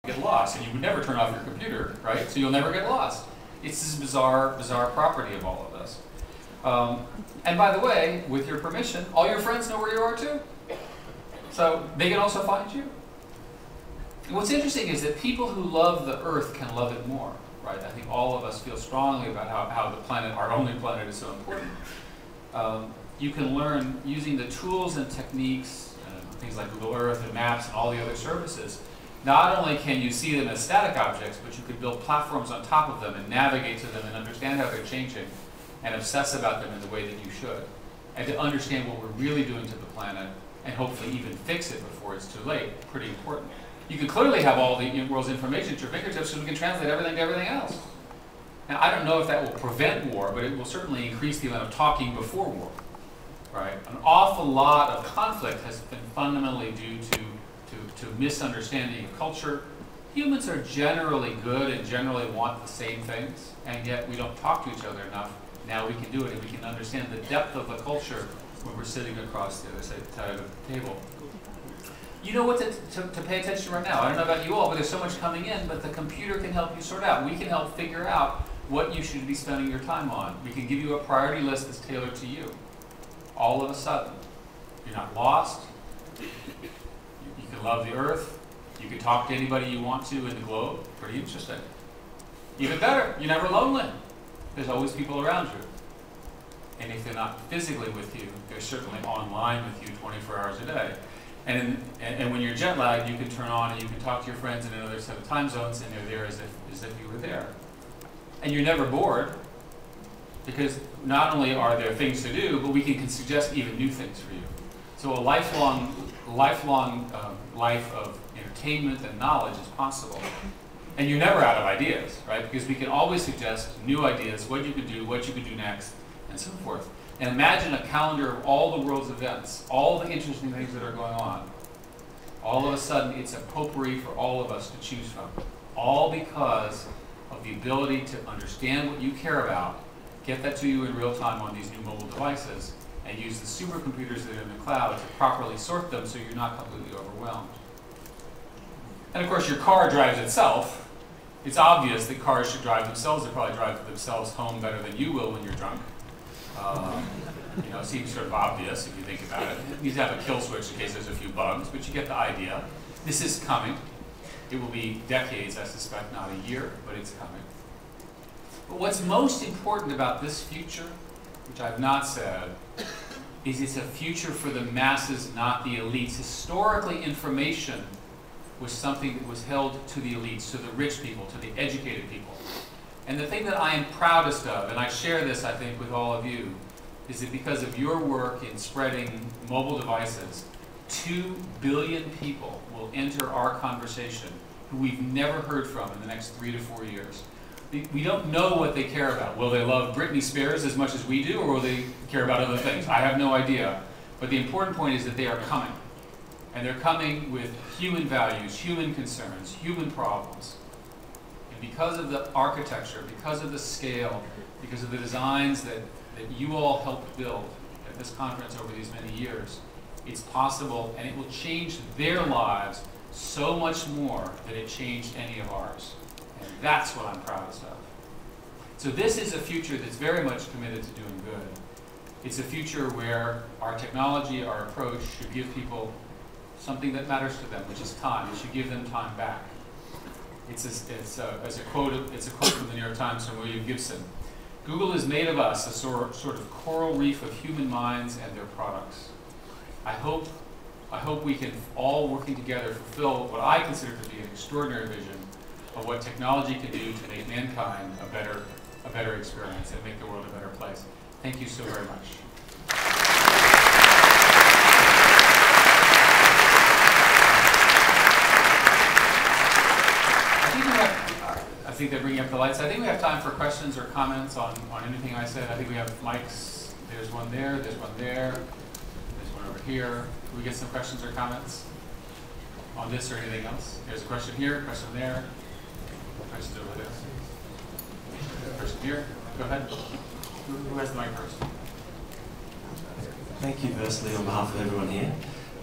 get lost, and you would never turn off your computer, right? So you'll never get lost. It's this bizarre property of all of this. And by the way, with your permission, all your friends know where you are too. So they can also find you. And what's interesting is that people who love the Earth can love it more, right? I think all of us feel strongly about how the planet, our only planet, is so important. You can learn using the tools and techniques, things like Google Earth and Maps and all the other services. Not only can you see them as static objects, but you could build platforms on top of them and navigate to them and understand how they're changing and obsess about them in the way that you should. And to understand what we're really doing to the planet and hopefully even fix it before it's too late, pretty important. You can clearly have all the world's information at your fingertips so we can translate everything to everything else. Now, I don't know if that will prevent war, but it will certainly increase the amount of talking before war. Right? An awful lot of conflict has been fundamentally due to misunderstanding of culture. Humans are generally good and generally want the same things, and yet we don't talk to each other enough. Now we can do it, and we can understand the depth of the culture when we're sitting across the other side of the table. You know what to pay attention to right now. I don't know about you all, but there's so much coming in, but the computer can help you sort out. We can help figure out what you should be spending your time on. We can give you a priority list that's tailored to you. All of a sudden, you're not lost. You can love the Earth. You can talk to anybody you want to in the globe. Pretty interesting. Even better, you're never lonely. There's always people around you. And if they're not physically with you, they're certainly online with you 24 hours a day. And when you're jet lagged, you can turn on and you can talk to your friends in another set of time zones, and they're there as if you were there. And you're never bored, because not only are there things to do, but we can suggest even new things for you. So a lifelong life of entertainment and knowledge is possible. And you're never out of ideas, right? Because we can always suggest new ideas, what you could do next, and so forth. And imagine a calendar of all the world's events, all the interesting things that are going on. All of a sudden, it's a potpourri for all of us to choose from. All because of the ability to understand what you care about, get that to you in real time on these new mobile devices, and use the supercomputers that are in the cloud to properly sort them so you're not completely overwhelmed. And of course, your car drives itself. It's obvious that cars should drive themselves. They probably drive themselves home better than you will when you're drunk. It seems sort of obvious if you think about it. It needs to have a kill switch in case there's a few bugs, but you get the idea. This is coming. It will be decades, I suspect, not a year, but it's coming. But what's most important about this future, which I've not said, is it's a future for the masses, not the elites. Historically, information was something that was held to the elites, to the rich people, to the educated people. And the thing that I am proudest of, and I share this, I think, with all of you, is that because of your work in spreading mobile devices, 2 billion people will enter our conversation who we've never heard from in the next 3 to 4 years. We don't know what they care about. Will they love Britney Spears as much as we do, or will they care about other things? I have no idea. But the important point is that they are coming. And they're coming with human values, human concerns, human problems. And because of the architecture, because of the scale, because of the designs that you all helped build at this conference over these many years, it's possible, and it will change their lives so much more than it changed any of ours. And that's what I'm proudest of. So this is a future that's very much committed to doing good. It's a future where our technology, our approach, should give people something that matters to them, which is time. It should give them time back. It's a quote from the New York Times from William Gibson. Google is made of us, a sort of coral reef of human minds and their products. I hope we can all, working together, fulfill what I consider to be an extraordinary vision of what technology can do to make mankind a better experience and make the world a better place. Thank you so very much. I think they're bringing up the lights. I think we have time for questions or comments on anything I said. I think we have mics. There's one there, there's one there, there's one over here. Can we get some questions or comments on this or anything else? There's a question here, a question there, questions over there. Person here, go ahead. Who has the mic first? Thank you, firstly, on behalf of everyone here.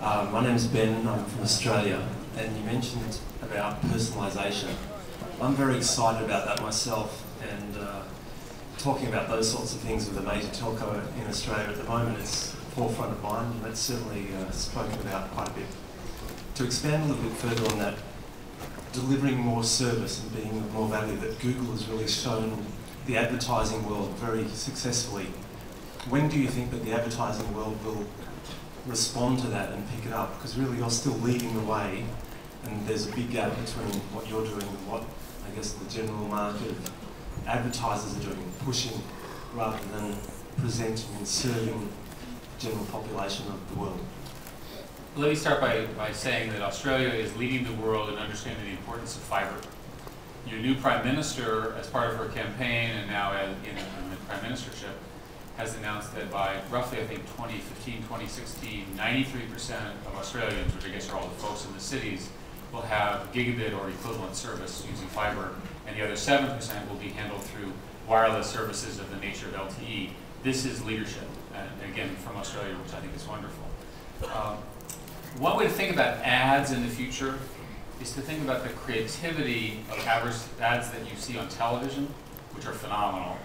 My name is Ben, I'm from Australia, and you mentioned about personalisation. I'm very excited about that myself, and talking about those sorts of things with a major telco in Australia at the moment, it's forefront of mind, and that's certainly spoken about quite a bit. To expand a little bit further on that, delivering more service and being of more value that Google has really shown the advertising world very successfully. When do you think that the advertising world will respond to that and pick it up? Because really you're still leading the way, and there's a big gap between what you're doing and what, I guess, the general market of advertisers are doing, pushing rather than presenting and serving the general population of the world. Let me start by saying that Australia is leading the world in understanding the importance of fibre. Your new Prime Minister, as part of her campaign and now in the Prime Ministership, has announced that by roughly, I think, 2015, 2016, 93% of Australians, which I guess are all the folks in the cities, will have gigabit or equivalent service using fibre, and the other 7% will be handled through wireless services of the nature of LTE. This is leadership, and again, from Australia, which I think is wonderful. One way to think about ads in the future is to think about the creativity of ads that you see on television, which are phenomenal.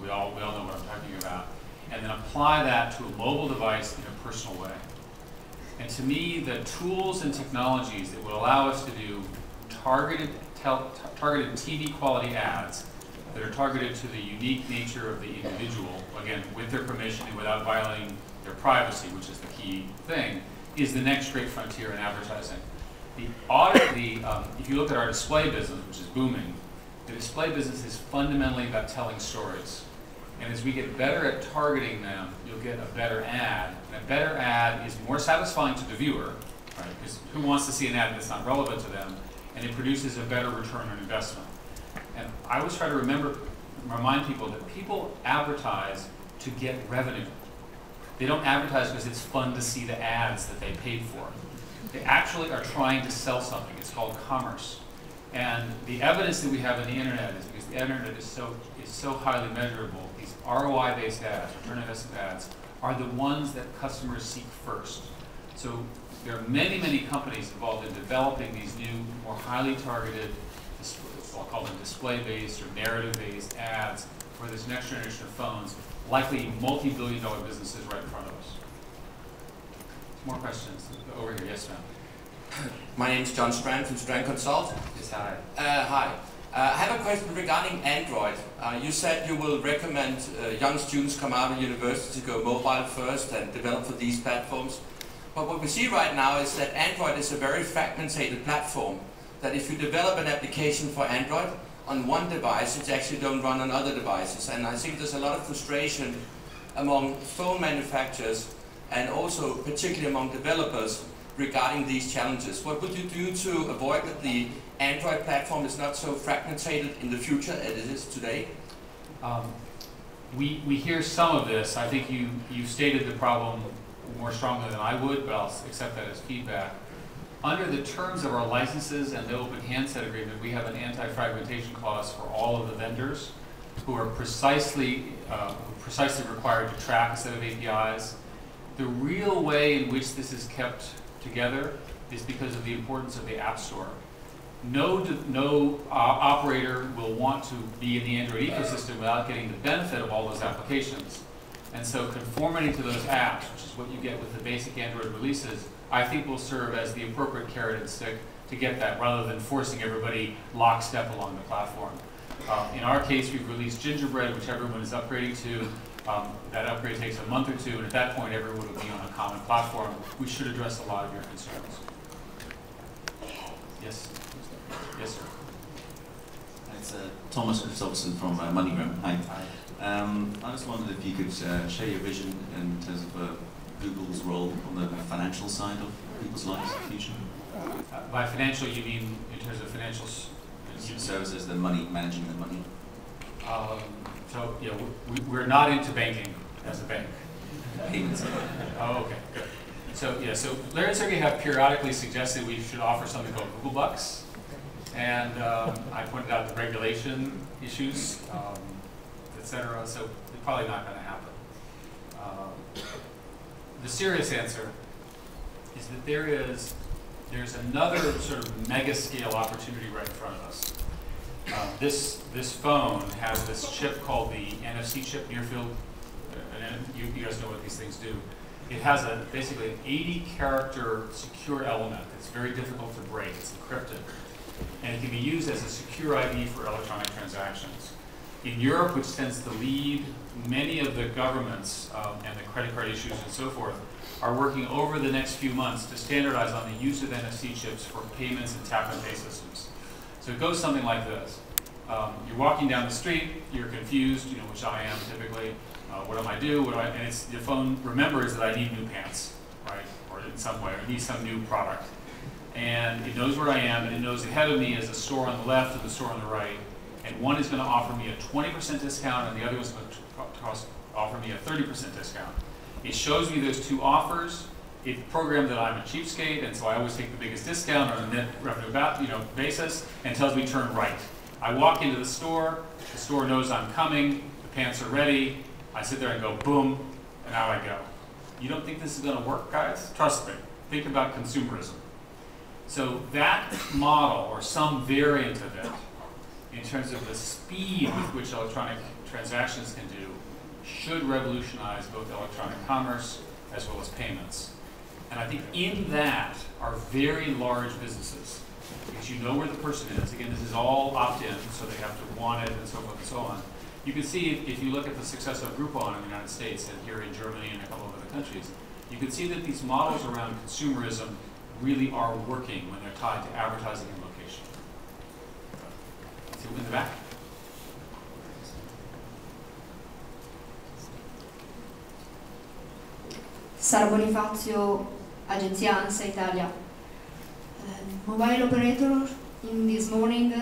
We all know what I'm talking about. And then apply that to a mobile device in a personal way. And to me, the tools and technologies that will allow us to do targeted TV quality ads that are targeted to the unique nature of the individual, again, with their permission and without violating their privacy, which is the key thing, is the next great frontier in advertising. If you look at our display business, which is booming, the display business is fundamentally about telling stories. And as we get better at targeting them, you'll get a better ad. And a better ad is more satisfying to the viewer, right? Because who wants to see an ad that's not relevant to them? And it produces a better return on investment. And I always try to remind people that people advertise to get revenue. They don't advertise because it's fun to see the ads that they paid for. They actually are trying to sell something. It's called commerce. And the evidence that we have in the internet is because the internet is so highly measurable, these ROI-based ads, return on investment ads, are the ones that customers seek first. So there are many, many companies involved in developing these new, more highly targeted, I'll call them display-based or narrative-based ads for this next generation of phones, likely multi-billion-dollar businesses right in front of us. More questions? Over here, yes, ma'am. My name is John Strand from Strand Consult. Yes, hi. Hi. I have a question regarding Android. You said you will recommend young students come out of university to go mobile first and develop for these platforms. But what we see right now is that Android is a very fragmented platform. That if you develop an application for Android on one device, it actually don't run on other devices. And I think there's a lot of frustration among phone manufacturers and also particularly among developers regarding these challenges. What would you do to avoid that the Android platform is not so fragmented in the future as it is today? We hear some of this. I think you stated the problem more strongly than I would, but I'll accept that as feedback. Under the terms of our licenses and the open handset agreement, we have an anti-fragmentation clause for all of the vendors who are precisely required to track a set of APIs. The real way in which this is kept together is because of the importance of the App Store. No operator will want to be in the Android ecosystem without getting the benefit of all those applications. And so conformity to those apps, which is what you get with the basic Android releases, I think will serve as the appropriate carrot and stick to get that, rather than forcing everybody lockstep along the platform. In our case, we've released Gingerbread, which everyone is upgrading to. That upgrade takes a month or two, and at that point, everyone will be on a common platform. We should address a lot of your concerns. Yes? Yes, sir. It's Thomas Gustafsson from MoneyGram. Hi. I just wondered if you could share your vision in terms of Google's role on the financial side of people's lives in the future. By financial, you mean in terms of financial services, the money, managing the money? So, yeah, we're not into banking as a bank. Payments. Oh, okay, good. So, yeah, so Larry and Sergey have periodically suggested we should offer something called Google Bucks. And I pointed out the regulation issues, et cetera, so it's probably not going to happen. The serious answer is that there is there's another sort of mega scale opportunity right in front of us. This phone has this chip called the NFC chip, near field. You guys know what these things do. It has basically an 80-character secure element that's very difficult to break. It's encrypted. And it can be used as a secure ID for electronic transactions. In Europe, which tends to lead, many of the governments and the credit card issues and so forth are working over the next few months to standardize on the use of NFC chips for payments and tap and pay systems. So it goes something like this. You're walking down the street, you're confused, which I am typically. What do I do? And the phone remembers that I need new pants, right? Or in some way, or need some new product. And it knows where I am, and it knows ahead of me is a store on the left and the store on the right. And one is going to offer me a 20% discount, and the other is going to offer me a 30% discount. It shows me those two offers. It programmed that I'm a cheapskate, and so I always take the biggest discount on a net revenue basis, and tells me turn right. I walk into the store knows I'm coming, the pants are ready, I sit there and go boom, and out I go. You don't think this is going to work, guys? Trust me. Think about consumerism. So that model, or some variant of it, in terms of the speed with which electronic transactions can do, should revolutionize both electronic commerce as well as payments. And I think in that are very large businesses, because you know where the person is. Again, this is all opt-in, so they have to want it and so forth and so on. You can see, if you look at the success of Groupon in the United States and here in Germany and a couple of other countries, you can see that these models around consumerism really are working when they're tied to advertising and location. See in the back? Sara Bonifazio, Agenzia ANSA Italia. Mobile operator in this morning